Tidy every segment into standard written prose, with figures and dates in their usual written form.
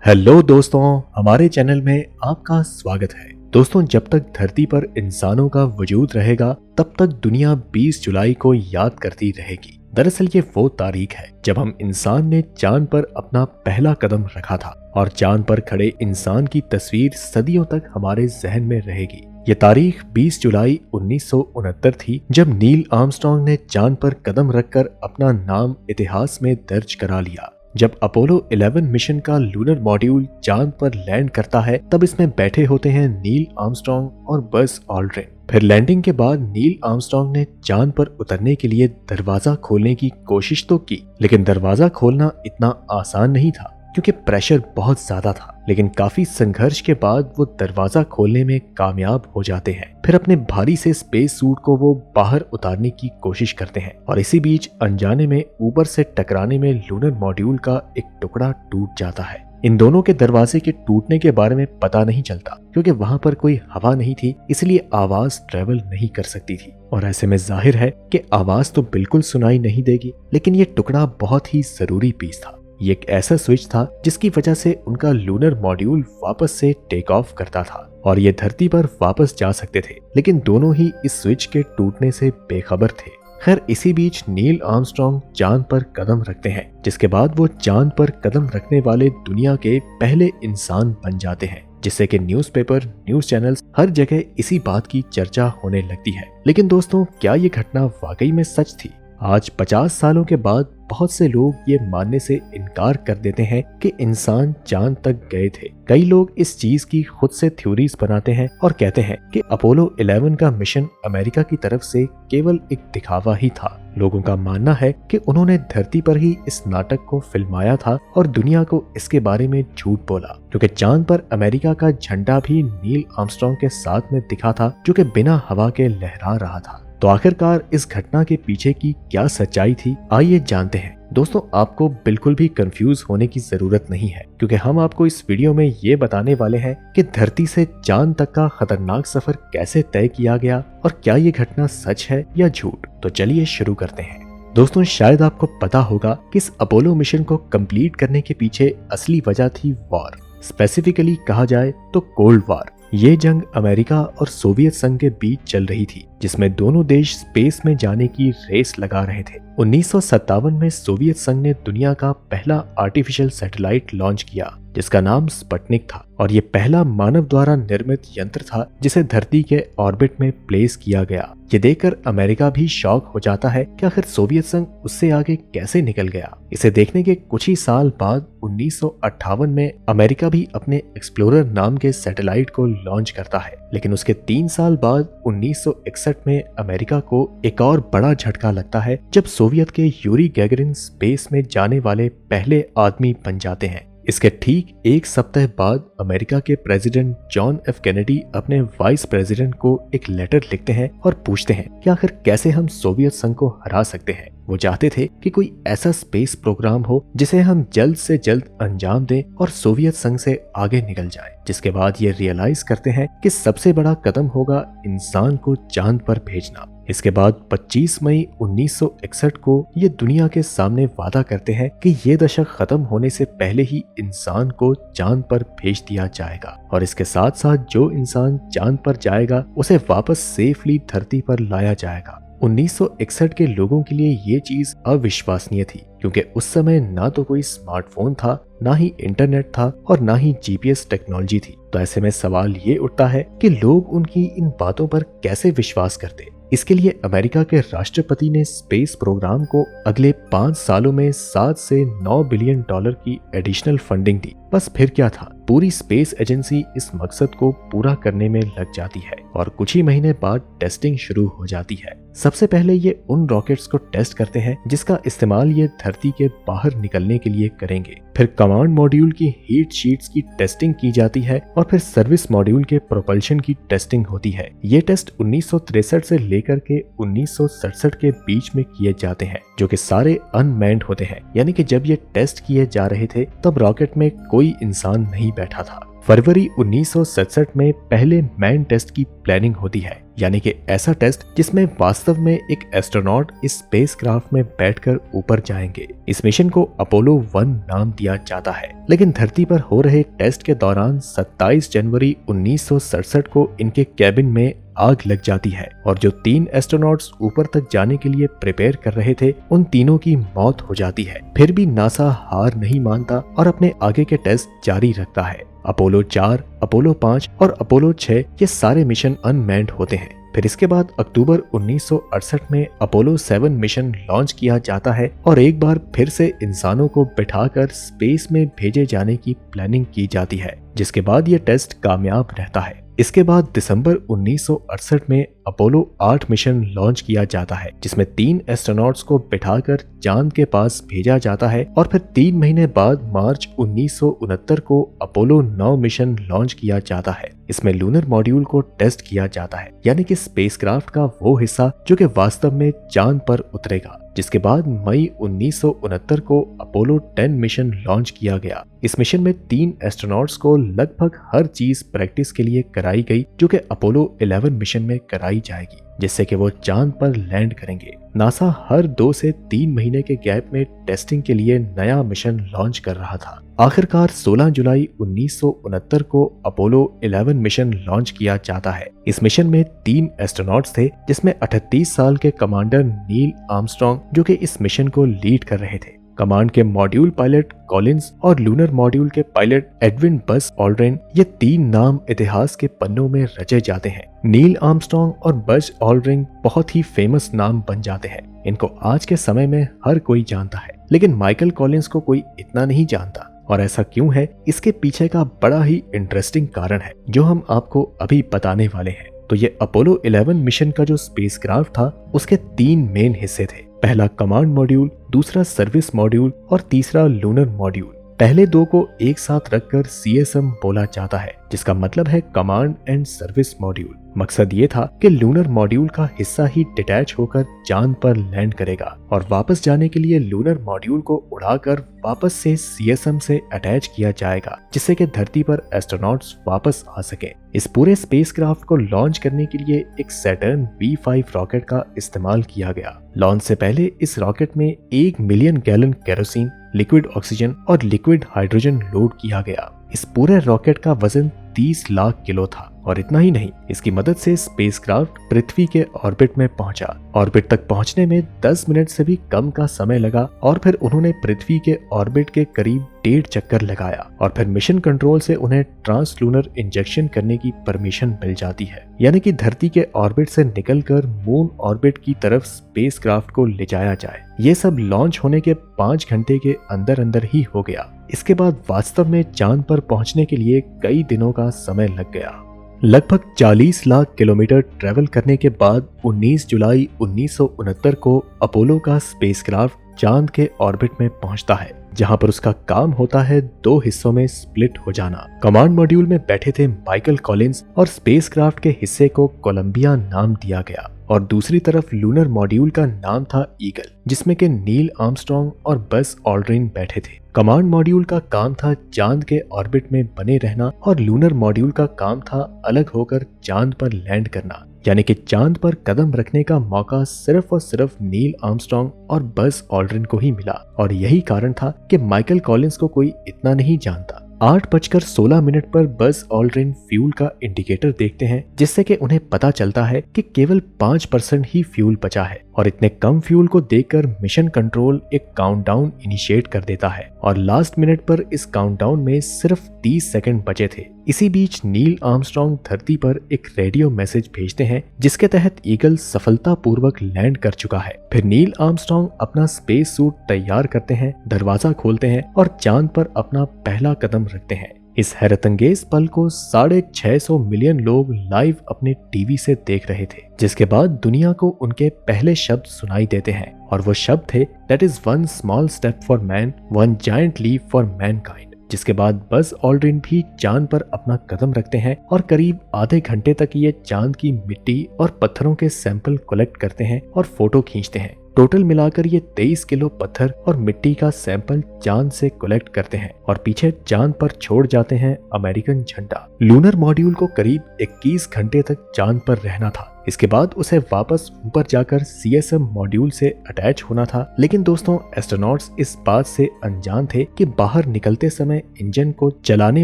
Hello दोस्तों, हमारे channel में आपका स्वागत है। दोस्तों, जब तक धरती पर इंसानों का वजूद रहेगा तब तक दुनिया 20 जुलाई को याद करती रहेगी। दरअसल ये वो तारीख है जब हम इंसान ने चांद पर अपना पहला कदम रखा था और चांद पर खड़े इंसान की तस्वीर सदियों तक हमारे जहन में रहेगी। ये तारीख 20 जुलाई 1969 थी जब नील आर्मस्ट्रांग ने चांद पर कदम रखकर अपना नाम इतिहास में दर्ज करा लिया। जब अपोलो 11 मिशन का लूनर मॉड्यूल चांद पर लैंड करता है तब इसमें बैठे होते हैं नील आर्मस्ट्रांग और बज़ ऑल्ड्रिन। फिर लैंडिंग के बाद नील आर्मस्ट्रांग ने चांद पर उतरने के लिए दरवाजा खोलने की कोशिश तो की, लेकिन दरवाजा खोलना इतना आसान नहीं था क्योंकि प्रेशर बहुत ज्यादा था। लेकिन काफी संघर्ष के बाद वो दरवाजा खोलने में कामयाब हो जाते हैं। फिर अपने भारी से स्पेस सूट को वो बाहर उतारने की कोशिश करते हैं और इसी बीच अनजाने में ऊपर से टकराने में लूनर मॉड्यूल का एक टुकड़ा टूट जाता है। इन दोनों के दरवाजे के टूटने के बारे में पता नहीं चलता क्योंकि वहां पर कोई हवा नहीं थी, इसलिए आवाज ट्रेवल नहीं कर सकती थी। और ऐसे में जाहिर है कि आवाज तो बिल्कुल सुनाई नहीं देगी, लेकिन ये टुकड़ा बहुत ही जरूरी पीस था। ये एक ऐसा स्विच था जिसकी वजह से उनका लूनर मॉड्यूल वापस से टेक ऑफ करता था और ये धरती पर वापस जा सकते थे, लेकिन दोनों ही इस स्विच के टूटने से बेखबर थे। खैर, इसी बीच नील आर्मस्ट्रांग चांद पर कदम रखते हैं, जिसके बाद वो चांद पर कदम रखने वाले दुनिया के पहले इंसान बन जाते हैं, जिससे कि न्यूज़पेपर, न्यूज चैनल्स हर जगह इसी बात की चर्चा होने लगती है। लेकिन दोस्तों, क्या ये घटना वाकई में सच थी? आज 50 सालों के बाद बहुत से लोग ये मानने से इनकार कर देते हैं कि इंसान चांद तक गए थे। कई लोग इस चीज की खुद से थ्योरीज बनाते हैं और कहते हैं कि अपोलो 11 का मिशन अमेरिका की तरफ से केवल एक दिखावा ही था। लोगों का मानना है कि उन्होंने धरती पर ही इस नाटक को फिल्माया था और दुनिया को इसके बारे में झूठ बोला, क्योंकि चांद पर अमेरिका का झंडा भी नील आर्मस्ट्रांग के साथ में दिखा था, जो कि बिना हवा के लहरा रहा था। तो आखिरकार इस घटना के पीछे की क्या सच्चाई थी, आइए जानते हैं। दोस्तों, आपको बिल्कुल भी कंफ्यूज होने की जरूरत नहीं है, क्योंकि हम आपको इस वीडियो में ये बताने वाले हैं कि धरती से चांद तक का खतरनाक सफर कैसे तय किया गया और क्या ये घटना सच है या झूठ। तो चलिए शुरू करते हैं। दोस्तों, शायद आपको पता होगा कि इस अपोलो मिशन को कंप्लीट करने के पीछे असली वजह थी वॉर। स्पेसिफिकली कहा जाए तो कोल्ड वॉर। ये जंग अमेरिका और सोवियत संघ के बीच चल रही थी, जिसमें दोनों देश स्पेस में जाने की रेस लगा रहे थे। 1957 में सोवियत संघ ने दुनिया का पहला आर्टिफिशियल सैटेलाइट लॉन्च किया, जिसका नाम स्पुतनिक था, और ये पहला मानव द्वारा निर्मित यंत्र था जिसे धरती के ऑर्बिट में प्लेस किया गया। ये देखकर अमेरिका भी शॉक हो जाता है कि आखिर सोवियत संघ उससे आगे कैसे निकल गया। इसे देखने के कुछ ही साल बाद 1958 में अमेरिका भी अपने एक्सप्लोरर नाम के सैटेलाइट को लॉन्च करता है। लेकिन उसके 3 साल बाद 1961 में अमेरिका को एक और बड़ा झटका लगता है जब सोवियत के यूरी गैगरिन स्पेस में जाने वाले पहले आदमी बन जाते हैं। इसके ठीक एक सप्ताह बाद अमेरिका के प्रेसिडेंट जॉन एफ कैनेडी अपने वाइस प्रेसिडेंट को एक लेटर लिखते हैं और पूछते हैं कि आखिर कैसे हम सोवियत संघ को हरा सकते हैं। वो चाहते थे कि कोई ऐसा स्पेस प्रोग्राम हो जिसे हम जल्द से जल्द अंजाम दें और सोवियत संघ से आगे निकल जाएं। जिसके बाद ये रियलाइज करते हैं कि सबसे बड़ा कदम होगा इंसान को चांद पर भेजना। इसके बाद 25 मई 1961 को ये दुनिया के सामने वादा करते हैं कि ये दशक खत्म होने से पहले ही इंसान को चांद पर भेज दिया जाएगा, और इसके साथ साथ जो इंसान चांद पर जाएगा उसे वापस सेफली धरती पर लाया जाएगा। 1961 के लोगों के लिए ये चीज अविश्वसनीय थी, क्योंकि उस समय ना तो कोई स्मार्टफोन था, ना ही इंटरनेट था और ना ही जीपीएस टेक्नोलॉजी थी। तो ऐसे में सवाल ये उठता है कि लोग उनकी इन बातों पर कैसे विश्वास करते। इसके लिए अमेरिका के राष्ट्रपति ने स्पेस प्रोग्राम को अगले 5 सालों में 7 से 9 बिलियन डॉलर की एडिशनल फंडिंग दी। बस फिर क्या था, पूरी स्पेस एजेंसी इस मकसद को पूरा करने में लग जाती है और कुछ ही महीने बाद टेस्टिंग शुरू हो जाती है। सबसे पहले ये उन रॉकेट्स को टेस्ट करते हैं जिसका इस्तेमाल ये धरती के बाहर निकलने के लिए करेंगे। फिर कमांड मॉड्यूल की हीट शीट्स की टेस्टिंग की जाती है और फिर सर्विस मॉड्यूल के प्रोपल्शन की टेस्टिंग होती है। ये टेस्ट 1963 से लेकर के 1967 के बीच में किए जाते हैं, जो कि सारे अनमैन्ड होते हैं। यानी कि जब ये टेस्ट किए जा रहे थे तब रॉकेट में कोई इंसान नहीं बैठा था। फरवरी 1967 में पहले मैन टेस्ट की प्लानिंग होती है, यानी कि ऐसा टेस्ट जिसमें वास्तव में एक एस्ट्रोनॉट इस स्पेसक्राफ्ट में बैठकर ऊपर जाएंगे। इस मिशन को अपोलो 1 नाम दिया जाता है, लेकिन धरती पर हो रहे टेस्ट के दौरान 27 जनवरी 1967 को इनके कैबिन में आग लग जाती है और जो 3 एस्ट्रोनॉट्स ऊपर तक जाने के लिए प्रिपेयर कर रहे थे उन तीनों की मौत हो जाती है। फिर भी नासा हार नहीं मानता और अपने आगे के टेस्ट जारी रखता है। अपोलो 4, अपोलो 5 और अपोलो 6 ये सारे मिशन अनमैन्ड होते हैं। फिर इसके बाद अक्टूबर 1968 में अपोलो 7 मिशन लॉन्च किया जाता है और एक बार फिर से इंसानों को बिठाकर स्पेस में भेजे जाने की प्लानिंग की जाती है, जिसके बाद ये टेस्ट कामयाब रहता है। इसके बाद दिसंबर 1968 में अपोलो 8 मिशन लॉन्च किया जाता है, जिसमें 3 एस्ट्रोनॉट्स को बिठाकर चांद के पास भेजा जाता है और फिर 3 महीने बाद मार्च 1969 को अपोलो 9 मिशन लॉन्च किया जाता है। इसमें लूनर मॉड्यूल को टेस्ट किया जाता है, यानी कि स्पेसक्राफ्ट का वो हिस्सा जो कि वास्तव में चांद पर उतरेगा। जिसके बाद मई 1969 को अपोलो 10 मिशन लॉन्च किया गया। इस मिशन में 3 एस्ट्रोनॉट्स को लगभग हर चीज प्रैक्टिस के लिए कराई गई जो कि अपोलो 11 मिशन में कराई जाएगी, जिससे कि वो चांद पर लैंड करेंगे। नासा हर 2 से 3 महीने के गैप में टेस्टिंग के लिए नया मिशन लॉन्च कर रहा था। आखिरकार 16 जुलाई 1969 को अपोलो 11 मिशन लॉन्च किया जाता है। इस मिशन में 3 एस्ट्रोनॉट्स थे, जिसमें 38 साल के कमांडर नील आर्मस्ट्रांग जो कि इस मिशन को लीड कर रहे थे। कमांड के मॉड्यूल पायलट कॉलिंस और लूनर मॉड्यूल के पायलट एडविन बस ऑल्ड्रिन, ये 3 नाम इतिहास के पन्नों में रचे जाते हैं। नील आर्मस्ट्रांग और बस ऑल्ड्रिन बहुत ही फेमस नाम बन जाते हैं। इनको आज के समय में हर कोई जानता है, लेकिन माइकल कॉलिंस को कोई इतना नहीं जानता। और ऐसा क्यों है, इसके पीछे का बड़ा ही इंटरेस्टिंग कारण है जो हम आपको अभी बताने वाले हैं। तो ये अपोलो 11 मिशन का जो स्पेसक्राफ्ट था उसके 3 मेन हिस्से थे। पहला कमांड मॉड्यूल, दूसरा सर्विस मॉड्यूल और तीसरा लूनर मॉड्यूल। पहले 2 को एक साथ रखकर CSM बोला जाता है, जिसका मतलब है कमांड एंड सर्विस मॉड्यूल। मकसद ये था कि लूनर मॉड्यूल का हिस्सा ही डिटैच होकर चांद पर लैंड करेगा और वापस जाने के लिए लूनर मॉड्यूल को उड़ाकर वापस से CSM से अटैच किया जाएगा, जिससे कि धरती पर एस्ट्रोनॉट्स वापस आ सके। इस पूरे स्पेसक्राफ्ट को लॉन्च करने के लिए एक सैटर्न V5 रॉकेट का इस्तेमाल किया गया। लॉन्च से पहले इस रॉकेट में 1 million gallon kerosene, liquid oxygen और लिक्विड हाइड्रोजन लोड किया गया। इस पूरे रॉकेट का वजन 30 लाख किलो था और इतना ही नहीं, इसकी मदद से स्पेसक्राफ्ट पृथ्वी के ऑर्बिट में पहुंचा। ऑर्बिट तक पहुंचने में 10 मिनट से भी कम का समय लगा और फिर उन्होंने पृथ्वी के ऑर्बिट के करीब 1.5 चक्कर लगाया और फिर मिशन कंट्रोल से उन्हें ट्रांसलूनर इंजेक्शन करने की परमिशन मिल जाती है, यानी कि धरती के ऑर्बिट से निकलकर मून ऑर्बिट की तरफ स्पेसक्राफ्ट को ले जाया जाए। ये सब लॉन्च होने के 5 घंटे के अंदर अंदर ही हो गया। इसके बाद वास्तव में चांद पर पहुंचने के लिए कई दिनों का समय लग गया। लगभग 40 लाख किलोमीटर ट्रेवल करने के बाद 19 जुलाई 1969 को अपोलो का स्पेसक्राफ्ट चांद के ऑर्बिट में पहुंचता है, जहां पर उसका काम होता है 2 हिस्सों में स्प्लिट हो जाना। कमांड मॉड्यूल में बैठे थे माइकल कॉलिंस और स्पेसक्राफ्ट के हिस्से को कोलंबिया नाम दिया गया और दूसरी तरफ लूनर मॉड्यूल का नाम था ईगल, जिसमें के नील आर्मस्ट्रांग और बस ऑल्ड्रिन बैठे थे। कमांड मॉड्यूल का काम था चांद के ऑर्बिट में बने रहना और लूनर मॉड्यूल का काम था अलग होकर चांद पर लैंड करना, यानी कि चांद पर कदम रखने का मौका सिर्फ और सिर्फ नील आर्मस्ट्रांग और बस ऑल्ड्रिन को ही मिला और यही कारण था कि माइकल कॉलिंस को कोई इतना नहीं जानता। 8:16 पर बस ऑल्ड्रिन फ्यूल का इंडिकेटर देखते हैं, जिससे कि उन्हें पता चलता है कि केवल 5% ही फ्यूल बचा है और इतने कम फ्यूल को देखकर मिशन कंट्रोल एक काउंटडाउन इनिशिएट कर देता है और लास्ट मिनट पर इस काउंटडाउन में सिर्फ 30 सेकंड बचे थे। इसी बीच नील आर्मस्ट्रांग धरती पर एक रेडियो मैसेज भेजते हैं, जिसके तहत ईगल सफलतापूर्वक लैंड कर चुका है। फिर नील आर्मस्ट्रांग अपना स्पेस सूट तैयार करते हैं, दरवाजा खोलते हैं और चांद पर अपना पहला कदम रखते हैं। इस हैरतअंगेज पल को 650 मिलियन लोग लाइव अपने टीवी से देख रहे थे, जिसके बाद दुनिया को उनके पहले शब्द सुनाई देते हैं और वो शब्द थे that is 1 small step for man, 1 giant leap for mankind. जिसके बाद बस ऑल्ड्रिन भी चांद पर अपना कदम रखते हैं और करीब आधे घंटे तक ये चांद की मिट्टी और पत्थरों के सैंपल कलेक्ट करते हैं और फोटो खींचते हैं। टोटल मिलाकर ये 23 किलो पत्थर और मिट्टी का सैंपल चांद से कलेक्ट करते हैं और पीछे चांद पर छोड़ जाते हैं अमेरिकन झंडा। लूनर मॉड्यूल को करीब 21 घंटे तक चांद पर रहना था, इसके बाद उसे वापस ऊपर जाकर CSM मॉड्यूल से अटैच होना था, लेकिन दोस्तों एस्ट्रोनॉट्स इस बात से अनजान थे कि बाहर निकलते समय इंजन को चलाने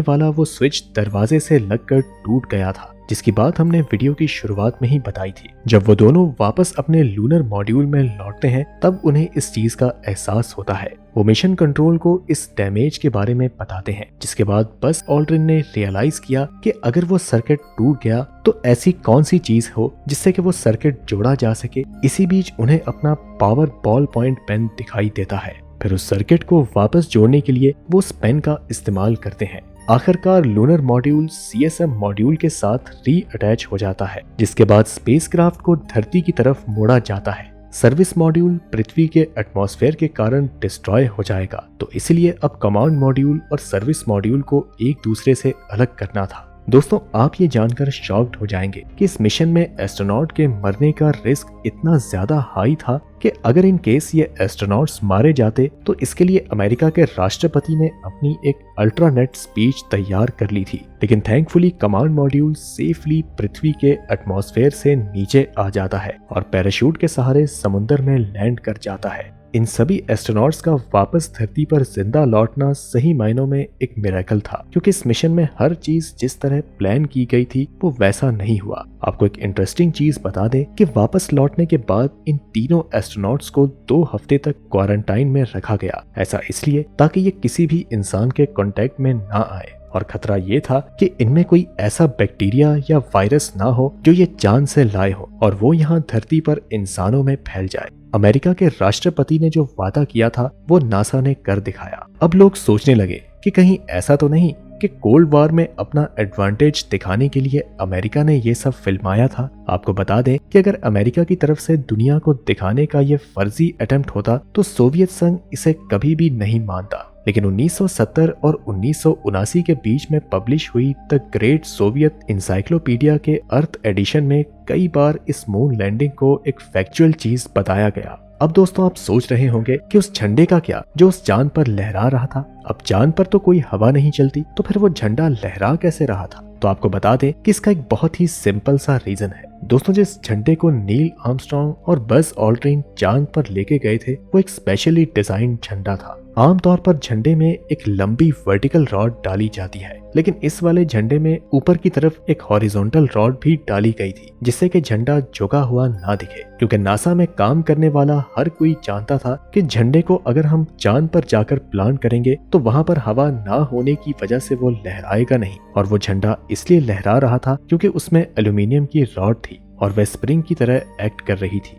वाला वो स्विच दरवाजे से लगकर टूट गया था, जिसकी बात हमने वीडियो की शुरुआत में ही बताई थी। जब वो दोनों वापस अपने लूनर मॉड्यूल में लौटते हैं तब उन्हें इस चीज का एहसास होता है। वो मिशन कंट्रोल को इस डैमेज के बारे में बताते हैं, जिसके बाद बस ऑल्ड्रिन ने रियलाइज किया कि अगर वो सर्किट टूट गया तो ऐसी कौन सी चीज हो जिससे कि वो सर्किट जोड़ा जा सके। इसी बीच उन्हें अपना पावर बॉल पॉइंट पेन दिखाई देता है। फिर उस सर्किट को वापस जोड़ने के लिए वो उस पेन का इस्तेमाल करते हैं। आखिरकार लूनर मॉड्यूल CSM मॉड्यूल के साथ री-अटैच हो जाता है, जिसके बाद स्पेसक्राफ्ट को धरती की तरफ मोड़ा जाता है। सर्विस मॉड्यूल पृथ्वी के एटमॉस्फेयर के कारण डिस्ट्रॉय हो जाएगा, तो इसलिए अब कमांड मॉड्यूल और सर्विस मॉड्यूल को एक दूसरे से अलग करना था। दोस्तों आप ये जानकर शॉक्ड हो जाएंगे कि इस मिशन में एस्ट्रोनॉट के मरने का रिस्क इतना ज्यादा हाई था कि अगर इन केस ये एस्ट्रोनॉट्स मारे जाते तो इसके लिए अमेरिका के राष्ट्रपति ने अपनी एक अल्ट्रानेट स्पीच तैयार कर ली थी। लेकिन थैंकफुली कमांड मॉड्यूल सेफली पृथ्वी के एटमॉस्फेयर से नीचे आ जाता है और पैराशूट के सहारे समुद्र में लैंड कर जाता है। इन सभी एस्ट्रोनॉट्स का वापस धरती पर जिंदा लौटना सही मायनों में एक मिरेकल था, क्योंकि इस मिशन में हर चीज जिस तरह प्लान की गई थी वो वैसा नहीं हुआ। आपको एक इंटरेस्टिंग चीज बता दें कि वापस लौटने के बाद इन तीनों एस्ट्रोनॉट्स को 2 हफ्ते तक क्वारंटाइन में रखा गया। ऐसा इसलिए ताकि ये किसी भी इंसान के कांटेक्ट में ना आए, और खतरा ये था कि इनमें कोई ऐसा बैक्टीरिया या वायरस ना हो जो ये चांद से लाए हो और वो यहाँ धरती पर इंसानों में फैल जाए। अमेरिका के राष्ट्रपति ने जो वादा किया था वो नासा ने कर दिखाया। अब लोग सोचने लगे कि कहीं ऐसा तो नहीं कि कोल्ड वॉर में अपना एडवांटेज दिखाने के लिए अमेरिका ने ये सब फिल्माया था। आपको बता दें कि अगर अमेरिका की तरफ से दुनिया को दिखाने का ये फर्जी अटेम्प्ट होता तो सोवियत संघ इसे कभी भी नहीं मानता। लेकिन 1970 और 1979 के बीच में पब्लिश हुई द ग्रेट सोवियत इंसाइक्लोपीडिया के अर्थ एडिशन में कई बार इस मून लैंडिंग को एक फैक्चुअल चीज बताया गया। अब दोस्तों आप सोच रहे होंगे कि उस झंडे का क्या जो उस चांद पर लहरा रहा था। अब चांद पर तो कोई हवा नहीं चलती, तो फिर वो झंडा लहरा कैसे रहा था? तो आपको बता दें कि इसका एक बहुत ही सिंपल सा रीजन है। दोस्तों जिस झंडे को नील आर्मस्ट्रांग और बज ऑल्ड्रिन चांद पर लेके गए थे वो एक स्पेशली डिजाइन झंडा था। आमतौर पर झंडे में एक लंबी वर्टिकल रॉड डाली जाती है, लेकिन इस वाले झंडे में ऊपर की तरफ एक हॉरिजॉन्टल रॉड भी डाली गई थी, जिससे कि झंडा झुका हुआ ना दिखे। क्योंकि नासा में काम करने वाला हर कोई जानता था कि झंडे को अगर हम चांद पर जाकर प्लांट करेंगे तो वहां पर हवा ना होने की वजह से वो लहराएगा नहीं, और वो झंडा इसलिए लहरा रहा था क्योंकि उसमें एल्यूमिनियम की रॉड थी और वह स्प्रिंग की तरह एक्ट कर रही थी।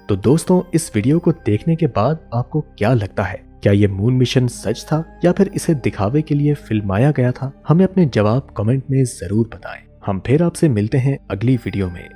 तो दोस्तों इस वीडियो को देखने के बाद आपको क्या लगता है? क्या ये मून मिशन सच था या फिर इसे दिखावे के लिए फिल्माया गया था? हमें अपने जवाब कमेंट में जरूर बताएं। हम फिर आपसे मिलते हैं अगली वीडियो में।